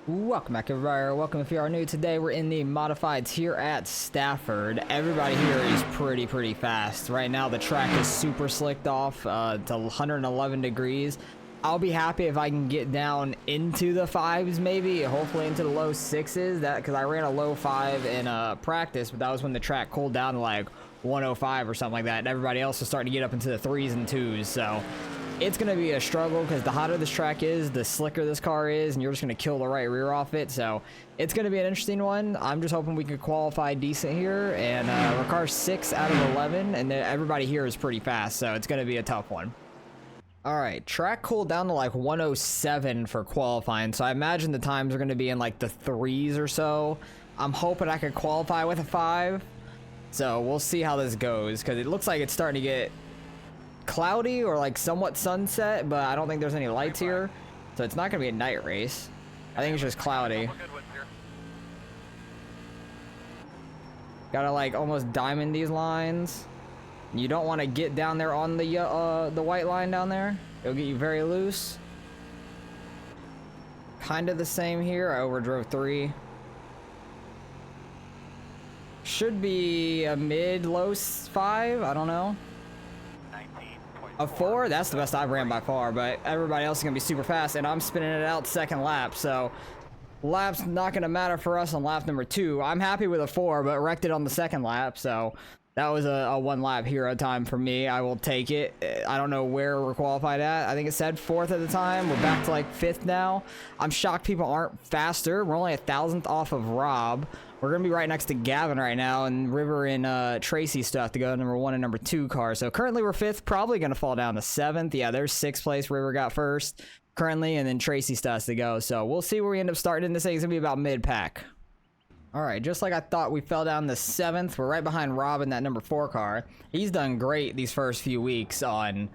Welcome back, everybody. Welcome if you are new. Today we're in the modifieds here at Stafford. Everybody here is pretty fast. Right now the track is super slicked off to 111 degrees. I'll be happy if I can get down into the fives, maybe, hopefully into the low sixes. That because I ran a low five in practice, but that was when the track cooled down to like 105 or something like that. And everybody else was starting to get up into the threes and twos. So it's going to be a struggle because the hotter this track is, the slicker this car is, and you're just going to kill the right rear off it. So it's going to be an interesting one. I'm just hoping we can qualify decent here. And our car's 6 out of 11, and everybody here is pretty fast. So it's going to be a tough one. All right, track cooled down to like 107 for qualifying. So I imagine the times are going to be in like the threes or so. I'm hoping I could qualify with a 5. So we'll see how this goes because it looks like it's starting to get cloudy or like somewhat sunset, but I don't think there's any lights here, so it's not gonna be a night race. I think it's just cloudy. Gotta like almost diamond these lines. You don't want to get down there on the white line down there. It'll get you very loose. Kind of the same here. I overdrove 3. Should be a mid-low 5. I don't know. A 4, that's the best I've ran by far, but everybody else is going to be super fast, and I'm spinning it out second lap, so lap's not going to matter for us on lap number 2. I'm happy with a 4, but wrecked it on the second lap, so that was a 1 lap hero time for me. I will take it. I don't know where we're qualified at. I think it said 4th at the time. We're back to like 5th now. I'm shocked people aren't faster. We're only 1,000th off of Rob. We're going to be right next to Gavin right now, and River and Tracy still have to go number 1 and number 2 cars. So currently we're 5th, probably going to fall down to 7th. Yeah, there's 6th place. River got 1st currently, and then Tracy still has to go. So we'll see where we end up starting. This thing's going to be about mid-pack. All right, just like I thought, we fell down to 7th. We're right behind Rob in that number 4 car. He's done great these first few weeks on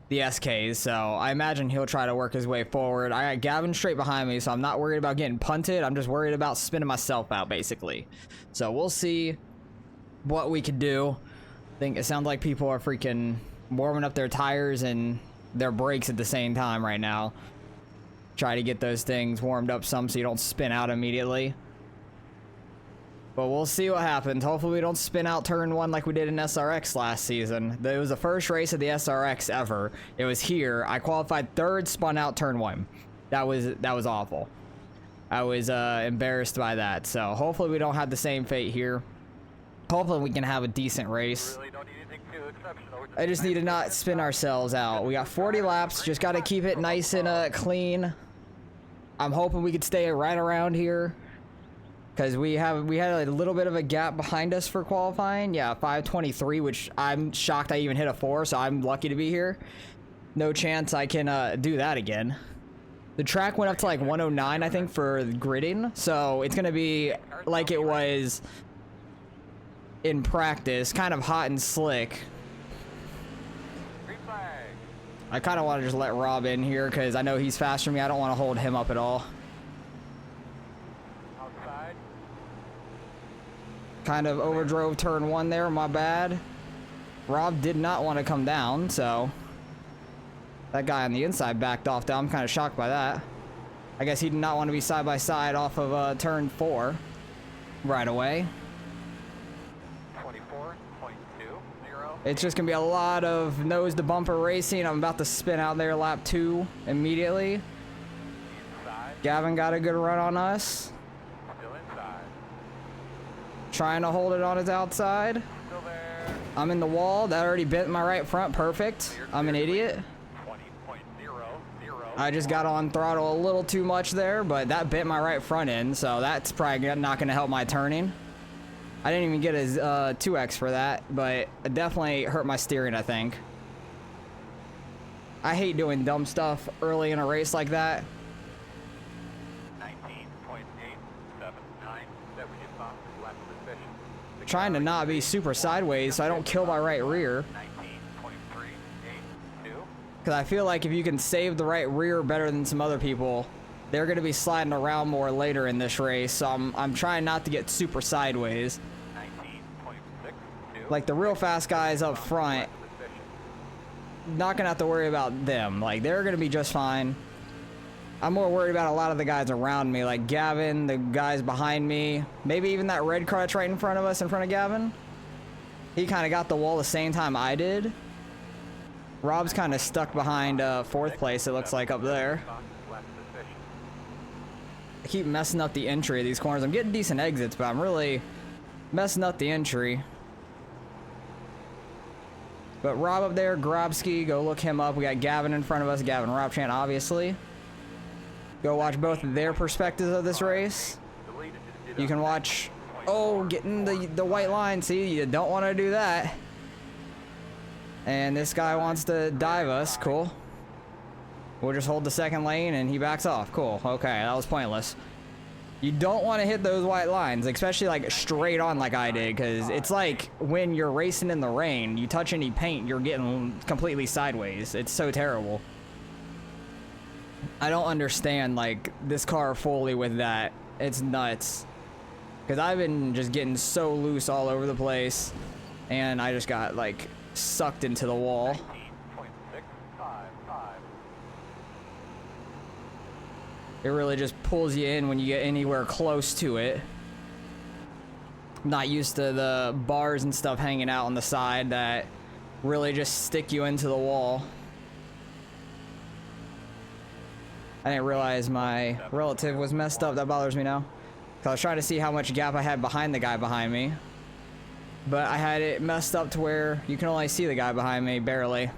the SKs, so I imagine he'll try to work his way forward. I got Gavin straight behind me, so I'm not worried about getting punted. I'm just worried about spinning myself out, basically. So we'll see what we can do. I think it sounds like people are freaking warming up their tires and their brakes at the same time right now. Try to get those things warmed up some so you don't spin out immediately. But we'll see what happens. Hopefully we don't spin out turn 1 like we did in SRX last season. It was the first race of the SRX ever. It was here. I qualified 3rd, spun out turn 1. That was awful. I was embarrassed by that. So hopefully we don't have the same fate here. Hopefully we can have a decent race. I just need to not spin ourselves out. We got 40 laps. Just got to keep it nice and clean. I'm hoping we could stay right around here. Because we had a little bit of a gap behind us for qualifying. Yeah, 5:23, which I'm shocked I even hit a 4, so I'm lucky to be here. No chance I can do that again. The track went up to like 109, I think, for gridding. So it's going to be like it was in practice, kind of hot and slick. I kind of want to just let Rob in here because I know he's faster than me. I don't want to hold him up at all. Kind of overdrove turn 1 there, my bad. Rob did not want to come down, so that guy on the inside backed off. I'm kind of shocked by that. I guess he did not want to be side by side off of turn 4 right away. 24.20. It's just gonna be a lot of nose to bumper racing. I'm about to spin out there lap 2 immediately. Inside. Gavin got a good run on us. Still inside. Trying to hold it on his outside. Still there. I'm in the wall. That already bent my right front. Perfect. I'm an idiot. 20.00. I just got on throttle a little too much there, but that bent my right front end, so that's probably not going to help my turning. I didn't even get a 2X for that, but it definitely hurt my steering, I think. I hate doing dumb stuff early in a race like that. 19.879. That we just found lap position. Trying to not be super sideways so I don't kill my right rear. 19.382. Because I feel like if you can save the right rear better than some other people, they're going to be sliding around more later in this race. So I'm trying not to get super sideways. 19.62. Like the real fast guys up front, not going to have to worry about them. Like they're going to be just fine. I'm more worried about a lot of the guys around me, like Gavin, the guys behind me, maybe even that red car that's right in front of us, in front of Gavin. He kind of got the wall the same time I did. Rob's kind of stuck behind 4th place, it looks like, up there. I keep messing up the entry of these corners. I'm getting decent exits, but I'm really messing up the entry. But Rob up there, Grobski, go look him up. We got Gavin in front of us, Gavin Robchan, obviously. Go watch both of their perspectives of this race. You can watch, oh, getting the white line. See, you don't want to do that. And this guy wants to dive us. Cool. We'll just hold the 2nd lane and he backs off. Cool. Okay, that was pointless. You don't want to hit those white lines, especially like straight on like I did, because it's like when you're racing in the rain, you touch any paint, you're getting completely sideways. It's so terrible. I don't understand like this car fully with that. It's nuts. Because I've been just getting so loose all over the place, and I just got like sucked into the wall. It really just pulls you in when you get anywhere close to it. I'm not used to the bars and stuff hanging out on the side that really just stick you into the wall. I didn't realize my relative was messed up. That bothers me now. 'Cause I was trying to see how much gap I had behind the guy behind me. But I had it messed up to where you can only see the guy behind me, barely.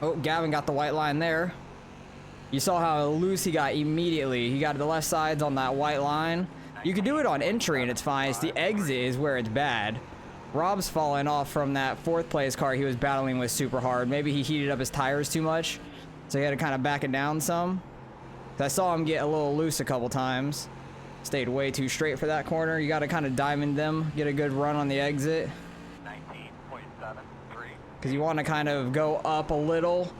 Oh, Gavin got the white line there. You saw how loose he got immediately. He got the left sides on that white line. You can do it on entry and it's fine. It's the exit is where it's bad. Rob's falling off from that 4th place car he was battling with super hard. Maybe he heated up his tires too much, so he had to kind of back it down some. I saw him get a little loose a couple times. Stayed way too straight for that corner. You got to kind of diamond them, get a good run on the exit. 19.73. Because you want to kind of go up a little,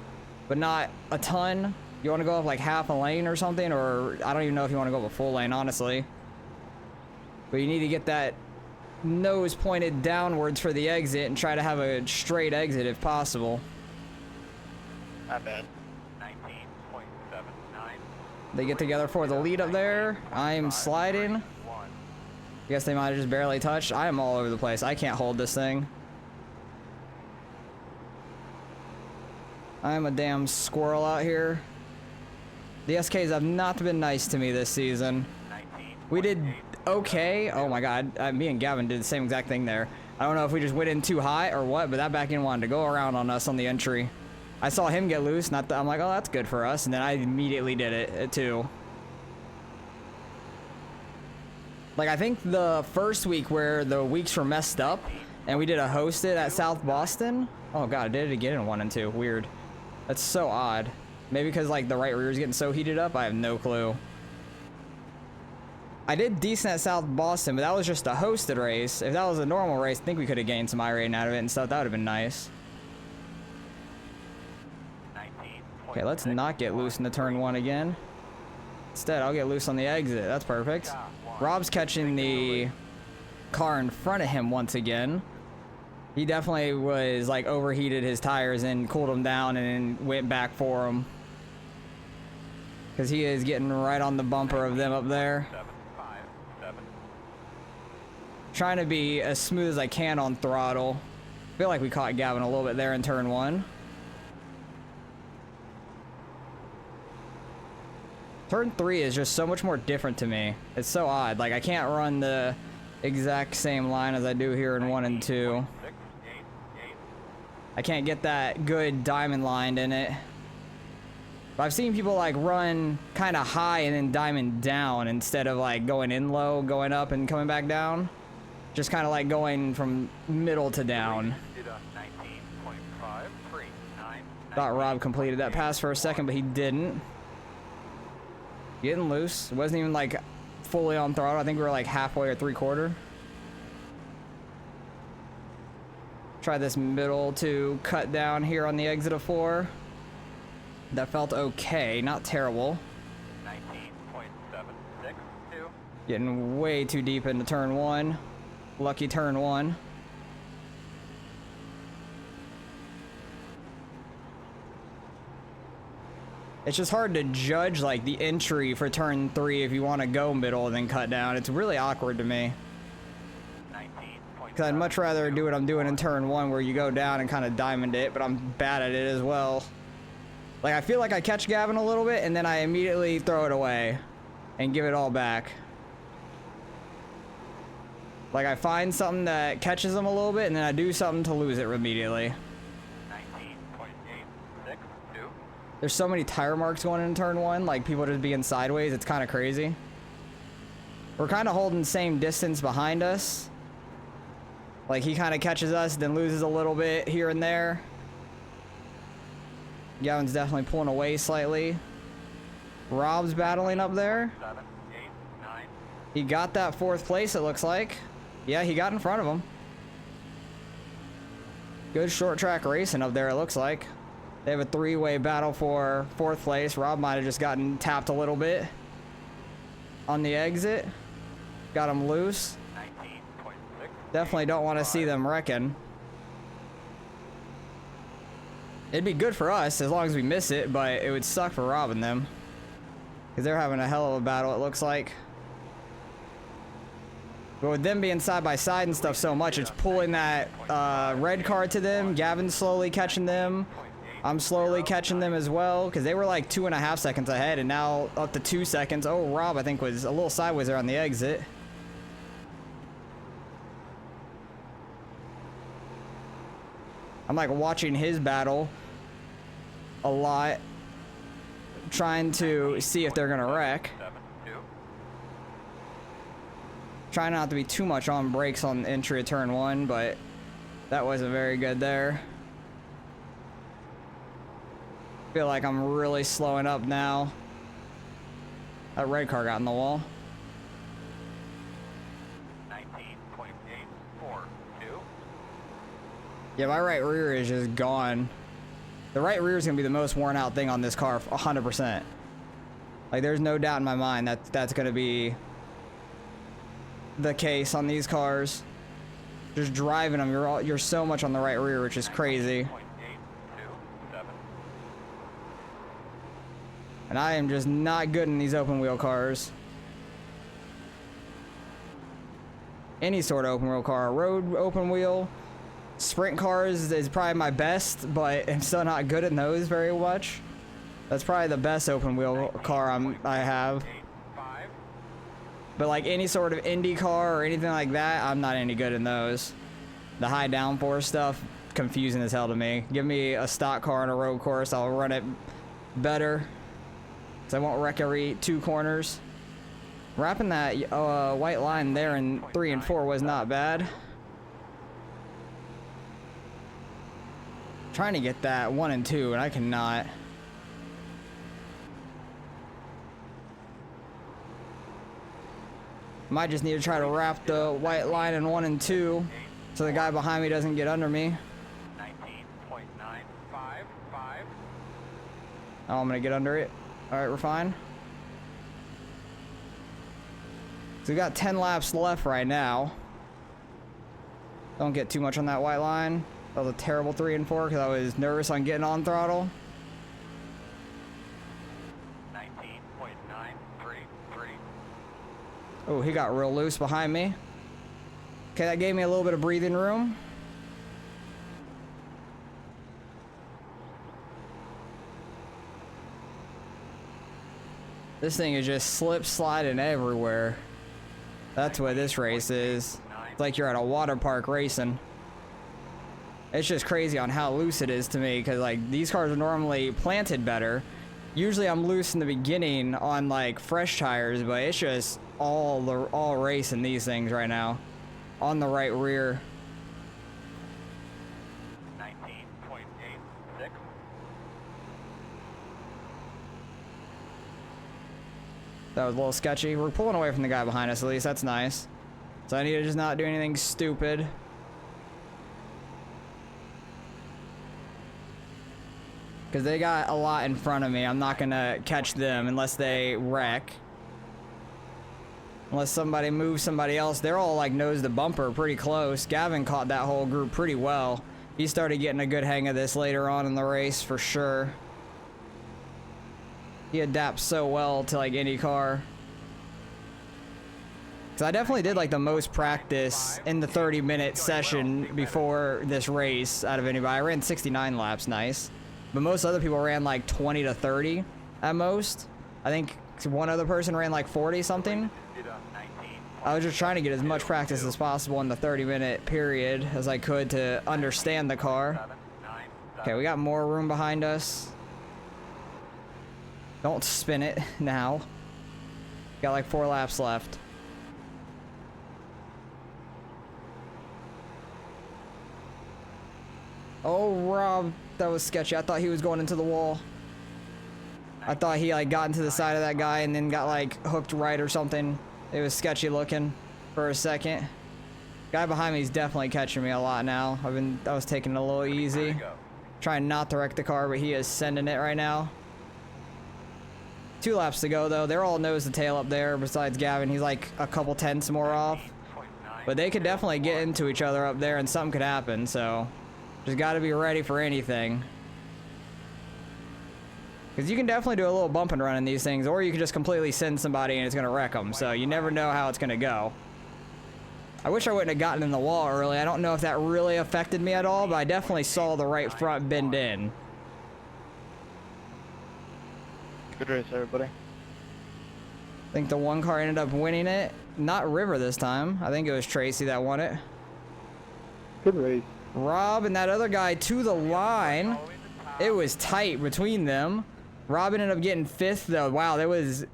but not a ton. You want to go up like half a lane or something, or I don't even know if you want to go up a full lane, honestly. But you need to get that nose pointed downwards for the exit and try to have a straight exit if possible. Not bad. 19.79. They get together for the lead up there. I'm sliding. Guess they might have just barely touched. I am all over the place. I can't hold this thing. I'm a damn squirrel out here. The SKs have not been nice to me this season. We did okay. Oh my god, me and Gavin did the same exact thing there. I don't know if we just went in too high or what, but that back end wanted to go around on us on the entry. I saw him get loose, I'm like, oh, that's good for us, and then I immediately did it too. Like, I think the first week where the weeks were messed up, and we did a hosted at South Boston. Oh god, I did it again in 1 and 2. Weird. That's so odd. Maybe because like the right rear is getting so heated up, I have no clue. I did decent at South Boston, but that was just a hosted race. If that was a normal race, I think we could have gained some iRating out of it and stuff. That would have been nice. Okay, let's not get loose in the turn 1 again. Instead, I'll get loose on the exit. That's perfect. Rob's catching the car in front of him once again. He definitely was like overheated his tires and cooled them down and then went back for him. Because he is getting right on the bumper of them up there. Trying to be as smooth as I can on throttle. I feel like we caught Gavin a little bit there in turn 1. Turn 3 is just so much more different to me. It's so odd. Like, I can't run the exact same line as I do here in 1 and 2. I can't get that good diamond line in it. But I've seen people like run kind of high and then diamond down instead of like going in low, going up and coming back down. Just kind of like going from middle to down. Thought Rob completed that pass for a second, but he didn't. Getting loose. It wasn't even like fully on throttle. I think we were like halfway or 3/4. Try this middle to cut down here on the exit of 4. That felt okay, not terrible. 19.762. Getting way too deep into turn 1. Lucky turn 1. It's just hard to judge like the entry for turn 3 if you want to go middle and then cut down. It's really awkward to me. Because I'd much rather do what I'm doing in turn 1 where you go down and kind of diamond it, but I'm bad at it as well. Like, I feel like I catch Gavin a little bit and then I immediately throw it away and give it all back. Like, I find something that catches him a little bit and then I do something to lose it immediately. 19.862. There's so many tire marks going in turn 1, like people just being sideways, it's kind of crazy. We're kind of holding the same distance behind us. Like, he kind of catches us, then loses a little bit here and there. Gavin's definitely pulling away slightly. Rob's battling up there. 7, 8, 9. He got that 4th place, it looks like. Yeah, he got in front of him. Good short track racing up there, it looks like. They have a 3-way battle for 4th place. Rob might have just gotten tapped a little bit on the exit. Got him loose. 19.6. Definitely don't want to see them wrecking. It'd be good for us as long as we miss it, but it would suck for Rob and them. Because they're having a hell of a battle, it looks like. But with them being side by side and stuff so much, it's pulling that red car to them. Gavin's slowly catching them. I'm slowly catching them as well, because they were like 2.5 seconds ahead, and now up to 2 seconds. Oh, Rob, I think, was a little sideways there on the exit. I'm like watching his battle a lot, trying to see if they're gonna wreck. 7, 2. Trying not to be too much on brakes on entry of turn 1, but that wasn't very good there. Feel like I'm really slowing up now. That red car got in the wall. 19.842. Yeah, my right rear is just gone. The right rear is gonna be the most worn out thing on this car, 100%. Like, there's no doubt in my mind that that's gonna be the case on these cars. Just driving them, you're so much on the right rear, which is crazy. 19.827. And I am just not good in these open wheel cars. Any sort of open wheel car, road open wheel, sprint cars is probably my best, but I'm still not good in those very much. That's probably the best open wheel car I have. 5. But like any sort of Indy car or anything like that, I'm not any good in those. The high downforce stuff, confusing as hell to me. Give me a stock car on a road course, I'll run it better. So I won't wreck every 2 corners. Wrapping that white line there in 3 and 4 was not bad. Trying to get that 1 and 2, and I cannot. Might just need to try to wrap the white line in 1 and 2 so the guy behind me doesn't get under me. 19.955. Oh, I'm gonna get under it. Alright, we're fine. So we got 10 laps left right now. Don't get too much on that white line. That was a terrible 3 and 4 because I was nervous on getting on throttle. 19.933. Oh, he got real loose behind me. Okay, that gave me a little bit of breathing room. This thing is just slip sliding everywhere. That's what this race is. It's like you're at a water park racing. It's just crazy on how loose it is to me, because like these cars are normally planted better. Usually I'm loose in the beginning on like fresh tires, but it's just all racing these things right now. On the right rear. 19.86. That was a little sketchy. We're pulling away from the guy behind us, at least. That's nice. So I need to just not do anything stupid. Because they got a lot in front of me. I'm not going to catch them unless they wreck. Unless somebody moves somebody else. They're all like nose to bumper pretty close. Gavin caught that whole group pretty well. He started getting a good hang of this later on in the race for sure. He adapts so well to like IndyCar. Cause I definitely did like the most practice in the 30-minute session before this race out of anybody. I ran 69 laps, nice. But most other people ran like 20 to 30 at most. I think one other person ran like 40 something. I was just trying to get as much practice as possible in the 30-minute period as I could to understand the car. Okay, we got more room behind us. Don't spin it now. Got like 4 laps left. Oh, Rob, that was sketchy. I thought he was going into the wall. I thought he like got into the side of that guy and then got like hooked right or something. It was sketchy looking for a second. Guy behind me is definitely catching me a lot now. I was taking it a little easy. Trying not to wreck the car, but he is sending it right now. 2 laps to go though. They're all nose to tail up there besides Gavin. He's like a couple tenths more off. But they could definitely get into each other up there and something could happen, so just got to be ready for anything. Because you can definitely do a little bump and run in these things, or you can just completely send somebody and it's going to wreck them. So you never know how it's going to go. I wish I wouldn't have gotten in the wall early. I don't know if that really affected me at all, but I definitely saw the right front bend in. Good race, everybody. I think the one car ended up winning it. Not River this time. I think it was Tracy that won it. Good race. Rob and that other guy to the line. It was tight between them. Rob ended up getting 5th though. Wow, that was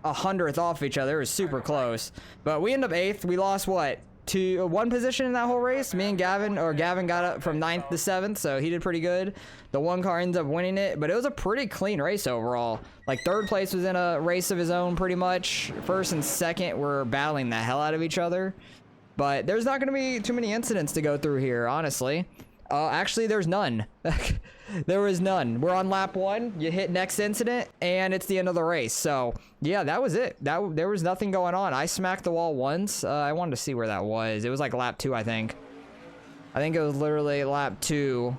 100th off each other. It was super close. But we ended up 8th. We lost what? 1 position in that whole race. Me and Gavin got up from 9th to 7th, so he did pretty good. The one car ends up winning it, but it was a pretty clean race overall. Like 3rd place was in a race of his own pretty much. 1st and 2nd were battling the hell out of each other. But there's not going to be too many incidents to go through here, honestly. Actually, there's none. There was none. We're on lap 1. You hit next incident, and it's the end of the race. So, yeah, that was it. There was nothing going on. I smacked the wall once. I wanted to see where that was. It was like lap 2, I think. I think it was literally lap 2.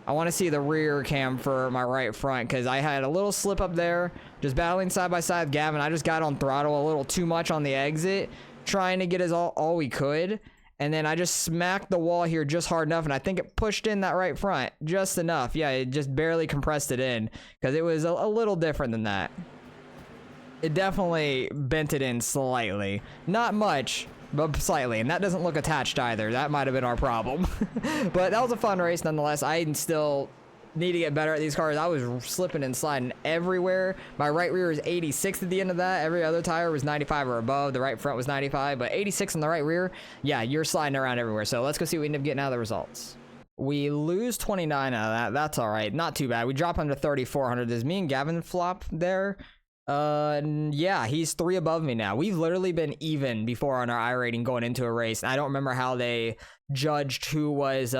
I want to see the rear cam for my right front, because I had a little slip up there. Just battling side by side with Gavin. I just got on throttle a little too much on the exit, trying to get us all we could. And then I just smacked the wall here just hard enough, and I think it pushed in that right front just enough. Yeah, it just barely compressed it in, because it was a little different than that. It definitely bent it in slightly. Not much, but slightly, and that doesn't look attached either. That might have been our problem. But that was a fun race nonetheless. I still need to get better at these cars. I was slipping and sliding everywhere. My right rear is 86 at the end of that. Every other tire was 95 or above. The right front was 95, but 86 on the right rear, yeah, you're sliding around everywhere. So let's go see what we end up getting out of the results. We lose 29 out of that. That's all right. Not too bad. We drop him to 3,400. Does me and Gavin flop there? Yeah, he's 3 above me now. We've literally been even before on our iRating going into a race. I don't remember how they judged who was,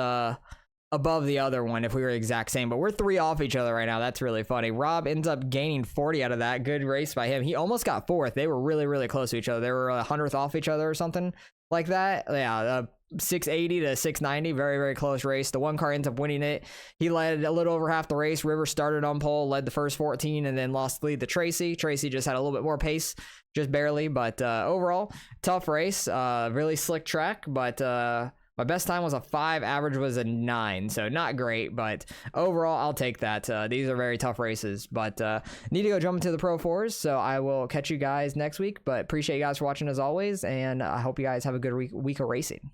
above the other one if we were exact same, but we're 3 off each other right now. That's really funny. Rob ends up gaining 40 out of that. Good race by him. He almost got 4th. They were really, really close to each other. They were 100th off each other or something like that. Yeah, 680 to 690. Very, very close race. The one car ends up winning it. He led a little over half the race. River started on pole, led the first 14, and then lost the lead to Tracy. Tracy just had a little bit more pace, just barely, but overall, tough race. Really slick track, but my best time was a 5, average was a 9, so not great, but overall, I'll take that. These are very tough races, but need to go jump into the Pro 4s, so I will catch you guys next week, but appreciate you guys for watching as always, and I hope you guys have a good week of racing.